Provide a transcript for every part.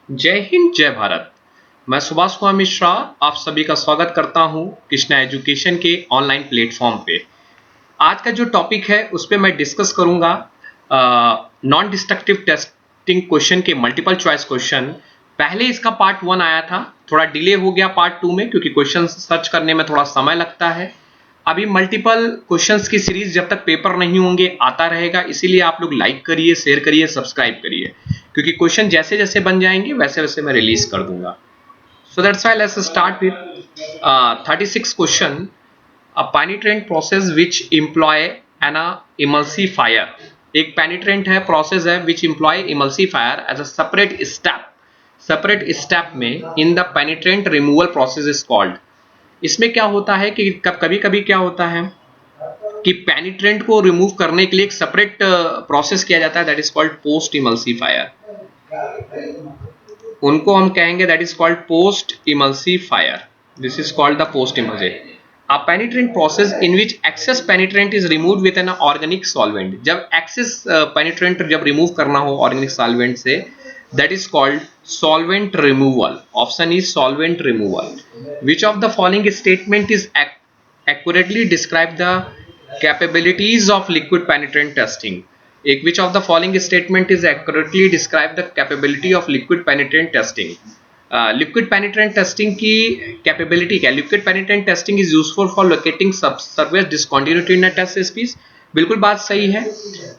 जय हिंद, जय भारत। मैं सुभाष कुमार मिश्रा आप सभी का स्वागत करता हूं कृष्णा एजुकेशन के ऑनलाइन प्लेटफॉर्म पे। आज का जो टॉपिक है उस पे मैं डिस्कस करूंगा नॉन डिस्ट्रक्टिव टेस्टिंग क्वेश्चन के मल्टीपल चॉइस क्वेश्चन। पहले इसका पार्ट 1 आया था, थोड़ा डिले हो गया पार्ट 2 में क्योंकि क्वेश्चन सर्च करने में थोड़ा समय लगता है। अभी मल्टीपल क्वेश्चंस की सीरीज जब तक पेपर नहीं होंगे आता रहेगा, इसीलिए आप लोग लाइक करिए, शेयर करिए, सब्सक्राइब करिए, क्योंकि क्वेश्चन जैसे जैसे बन जाएंगे वैसे वैसे मैं रिलीज कर दूंगा। So that's why let's start with 36 question. A penetrant process which employ an emulsifier. एक पेनिट्रेंट है, प्रोसेस है which employ emulsifier as a separate step में in the penetrant removal process is called. इसमें क्या होता है कि कभी कभी क्या होता है कि पेनिट्रेंट को रिमूव करने के लिए एक सेपरेट प्रोसेस किया जाता है, that is called post emulsifier. उनको हम कहेंगे that is called post emulsifier. This is called the post emulsifier. A penetrant process in which excess penetrant is removed with an organic solvent। जब excess penetrant जब remove करना हो organic solvent से, that is called solvent removal। Option is solvent removal। Which of the following statement is accurately describe the capabilities of liquid penetrant testing। एक which of the following statement is accurately describe the capability of liquid penetrant testing। Liquid पेनिट्रेंट testing की capability क्या है? Liquid पेनिट्रेंट testing is useful for locating surface discontinuity in a test piece. बिल्कुल बात सही है।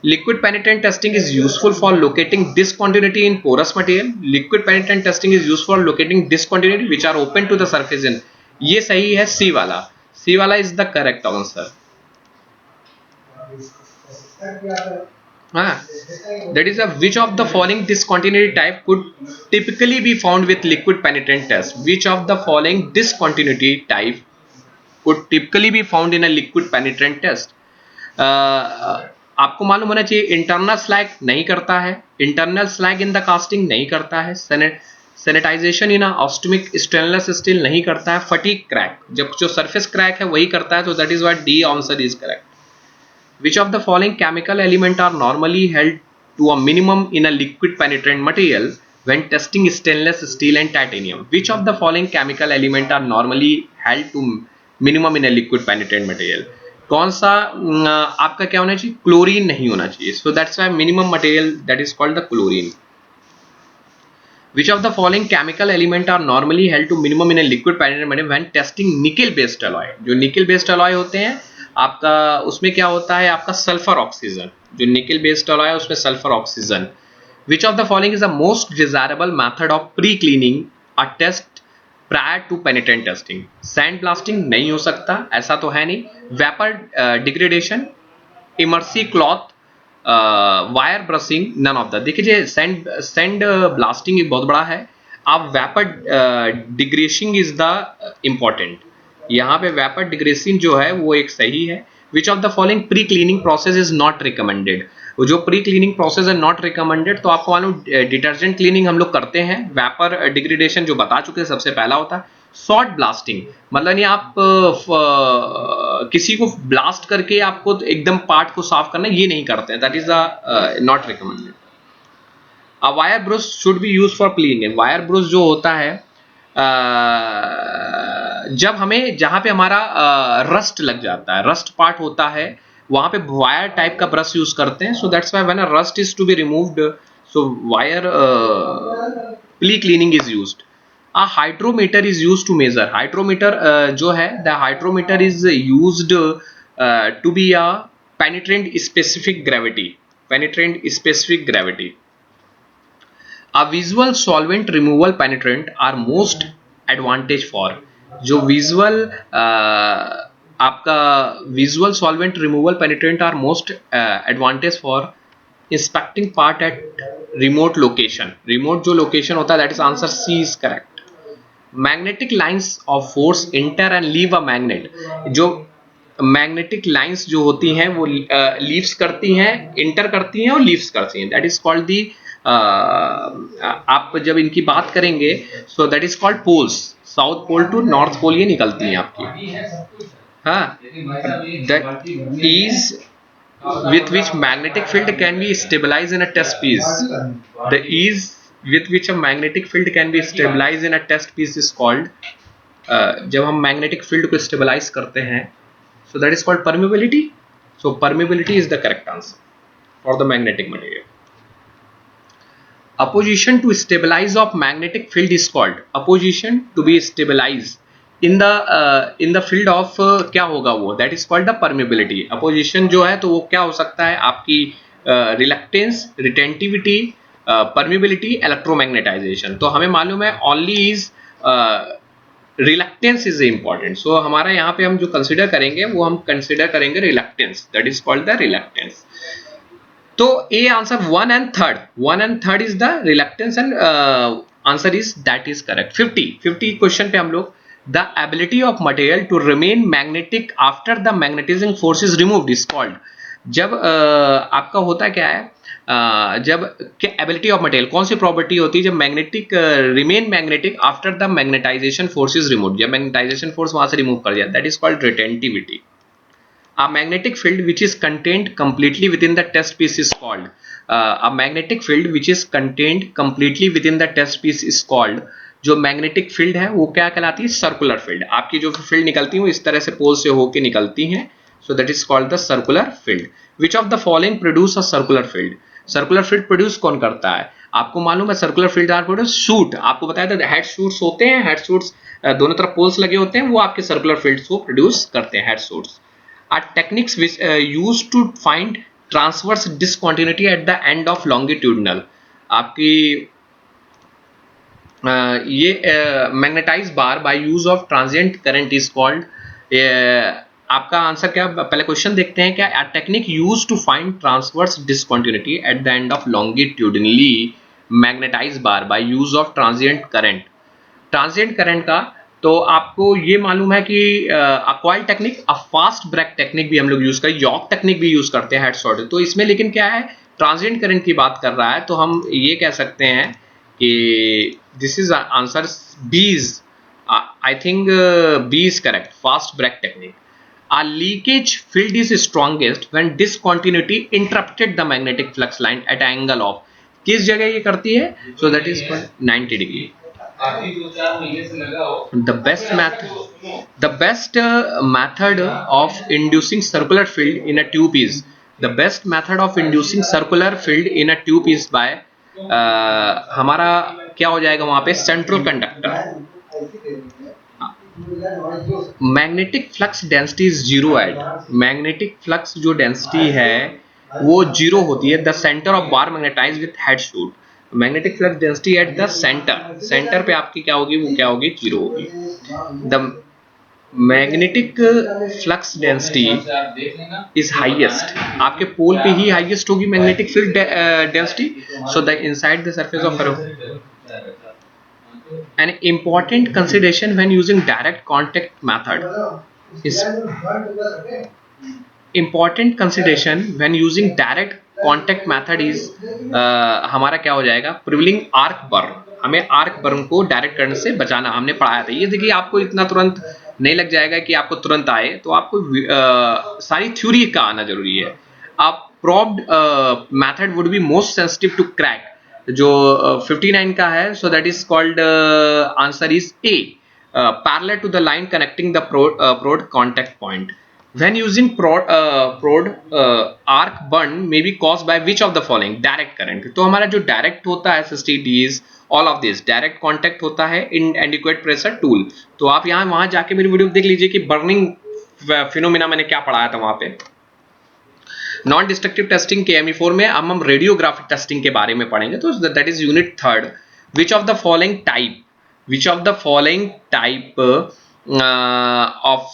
Liquid पेनिट्रेंट testing is useful for locating discontinuity in porous material. Liquid पेनिट्रेंट testing is useful for locating discontinuity which are open to the surface in. ये सही है, C वाला। C वाला is the correct answer. That is a which of the following discontinuity type could typically be found with liquid penetrant test? Which of the following discontinuity type could typically be found in a liquid penetrant test? आपको मालूम होना चाहिए, internal slag नहीं करता है, internal slag in the casting नहीं करता है, सैनिटाइजेशन इन ऑस्टमिक स्टेनलेस स्टील नहीं करता है, फटीक क्रैक जब जो सरफेस क्रैक है वही करता है। तो that is what D answer is correct. Which of the following chemical element are normally held to a minimum in a liquid penetrant material when testing stainless steel and titanium? Which of the following chemical element are normally held to minimum in a liquid penetrant material? कौन सा आपका क्या होना चाहिए? Chlorine नहीं होना चाहिए। So that's why minimum material that is called the chlorine। Which of the following chemical element are normally held to minimum in a liquid penetrant medium when testing nickel based alloy? जो निकल based alloy होते हैं आपका, उसमें क्या होता है आपका सल्फर ऑक्सीजन। जो निकल बेस्ड अलॉय है उसमें sulphur oxygen. Which of the following is the most desirable method of pre-cleaning a test prior to penetrant testing? Sand blasting नहीं हो सकता, ऐसा तो है नहीं। Vapour degradation, emery cloth, wire brushing, none of the. देखिए सैंड ब्लास्टिंग एक बहुत बड़ा है। आप vapour degreasing is the important. यहाँ पे वेपर डिग्रेसिंग जो है वो एक सही है। विच of the following pre cleaning process is not recommended? जो प्री क्लीनिंग प्रोसेस है नॉट रिकमेंडेड, तो आपको मालूम डिटर्जेंट क्लीनिंग हम लोग करते हैं। वेपर डिग्रेडेशन जो बता चुके हैं सबसे पहला होता है। शॉर्ट ब्लास्टिंग मतलब नहीं आप किसी को ब्लास्ट करके आपको एकदम पार्ट को साफ करना, ये नहीं करते हैं, that is not recommended. A wire brush should be use for cleaning. Wire brush जो होता है जब हमें जहां पे हमारा रस्ट लग जाता है, रस्ट पार्ट होता है, वहां पे वायर टाइप का ब्रश यूज करते हैं। So that's why when a rust is to be removed, so wire ply cleaning is used. A hydrometer is used to measure। Hydrometer जो है, the hydrometer is used to be a penetrant specific gravity. Penetrant specific gravity. A visual solvent removal penetrant are most advantage for। जो visual आपका visual solvent removal penetrant are most advantage for inspecting part at remote location. Remote जो location होता है, that is answer C is correct. Magnetic lines of force enter and leave a magnet. जो magnetic lines जो होती हैं वो leaves करती हैं, इंटर करती हैं और लीव्स करती हैं, दैट इज कॉल्ड दी। आप जब इनकी बात करेंगे so that is called poles. South pole to north pole ये निकलती हैं आपकी। हाँ, that is with which magnetic field can be stabilized in a test piece। The ease with which a magnetic field can be stabilized in a test piece is called, जब हम magnetic field को stabilize करते हैं, so that is called permeability. So permeability is the correct answer for the magnetic material. Opposition to stabilize of magnetic field is called, opposition to be stabilized in the field of क्या होगा वो, that is called the permeability. opposition जो है तो वो क्या हो सकता है, आपकी reluctance, retentivity, permeability, electromagnetization. तो हमें मालूम है only is reluctance is important. So हमारा यहाँ पे हम जो कंसिडर करेंगे वो हम कंसिडर करेंगे reluctance, that is called the reluctance. तो A answer 1 and 3rd is the reluctance and answer is that is correct. 50 question पे हम लोग, the ability of material to remain magnetic after the magnetising force is removed is called. जब आपका होता क्या है, जब एबिलिटी ऑफ मटेरियल कौन सी प्रॉपर्टी होती है, जब magnetic remain magnetic after the magnetization force is removed, जब मैग्नेटाइजेशन फोर्स वहां से रिमूव कर दिया, that is called retentivity. A magnetic field which is contained completely within the test piece is called, a magnetic field which is contained completely within the test piece is called, जो magnetic field है वो क्या कहलाती है, circular field. आपकी जो field निकलती है वो इस तरह से पोल से होके निकलती हैं, so that is called the circular field. Which of the following produce a circular field. Circular field produce कौन करता है, आपको मालूम है. Circular field are produce shoot, आपको बताया था हेड शूट्स होते हैं, हेड शूट्स दोनों तरफ पोल्स लगे होते हैं, वो आपके सर्कुलर फील्ड्स को प्रोड्यूस करते हैं, head shoots. Are techniques which used to find transverse discontinuity at the end of longitudinal. आपकी ये magnetize bar by use of transient current is called. आपका आंसर क्या, पहले क्वेश्चन देखते हैं. क्या a technique used to find transverse discontinuity at the end of longitudinally magnetized bar by use of transient current. Transient current का तो आपको ये मालूम है कि a coil technique, a fast break technique भी हम लोग यूज करते हैं, यॉर्क टेक्निक भी यूज करते हैं हेड शॉट. तो इसमें लेकिन क्या है, ट्रांजिएंट करंट की बात कर रहा है, तो हम ये कह सकते हैं कि this is answer B is, I think B is correct, fast break technique. A leakage field is strongest when discontinuity interrupted the magnetic flux line at an angle of, किस जगह ये करती है, so that is called 90 degree. The best method of inducing circular field in a tube is, the best method of inducing circular field in a tube is by हमारा क्या हो जाएगा वहां पे, central conductor. Magnetic flux density is zero at, magnetic flux जो density है वो zero होती है the centre of bar magnetize with head shoot. Magnetic flux density at the centre पे आपकी क्या होगी, वो क्या होगी, जीरो होगी. The magnetic flux density is highest, आपके पोल पे ही हाईएस्ट होगी magnetic field density. So the inside the surface of an important consideration when using direct contact method is, important consideration when using direct contact method is हमारा क्या हो जाएगा, प्रिवलिंग arc burn. हमें arc burn को direct करने से बचाना, हमने पढ़ाया था. ये देखिए आपको इतना तुरंत नहीं लग जाएगा कि आपको तुरंत आए, तो आपको सारी थ्योरी का आना जरूरी है. आप probed method would be most sensitive to crack, जो 59 का है, so that is called answer is A, parallel to the line connecting the prod contact point. When using prod arc burn may be caused by which of the following, direct current. तो हमारा जो direct होता है SSTDs, all of this direct contact होता है इन adequate pressure tool. तो आप यहाँ वहां जाके मेरी वीडियो देख लीजिए कि बर्निंग फिनोमिना मैंने क्या पढ़ाया था वहां पे. नॉन डिस्ट्रक्टिव टेस्टिंग के KME4 में अब हम रेडियोग्राफिक टेस्टिंग के बारे में पढ़ेंगे. तो that is unit 3rd. Which of the following type of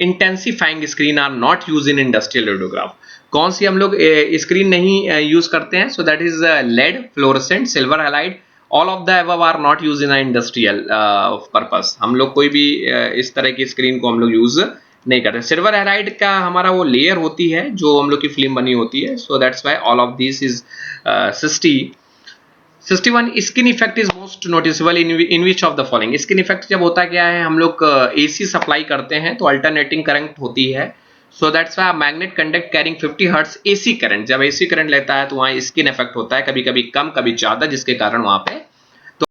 intensifying screen are not use in industrial radiograph. कौन सी हम लोग स्क्रीन नहीं यूज करते हैं, so that is lead, fluorescent, silver halide. All of the above are not use in industrial purpose. हम लोग कोई भी इस तरह की स्क्रीन को हम लोग यूज नहीं करते. सिल्वर हैलाइड का हमारा वो लेयर होती है जो हम लोग की फिल्म बनी होती है, सो that's why all of this is 61. Skin effect is most noticeable in which of the following. Skin effect जब होता क्या है, हम लोग AC सप्लाई करते हैं तो अल्टरनेटिंग करंट होती है, so that's why magnet conduct carrying 50 hertz AC current, जब एसी करंट लेता है तो वहां स्किन इफेक्ट होता है, कभी कभी कम कभी ज्यादा, जिसके कारण वहां पे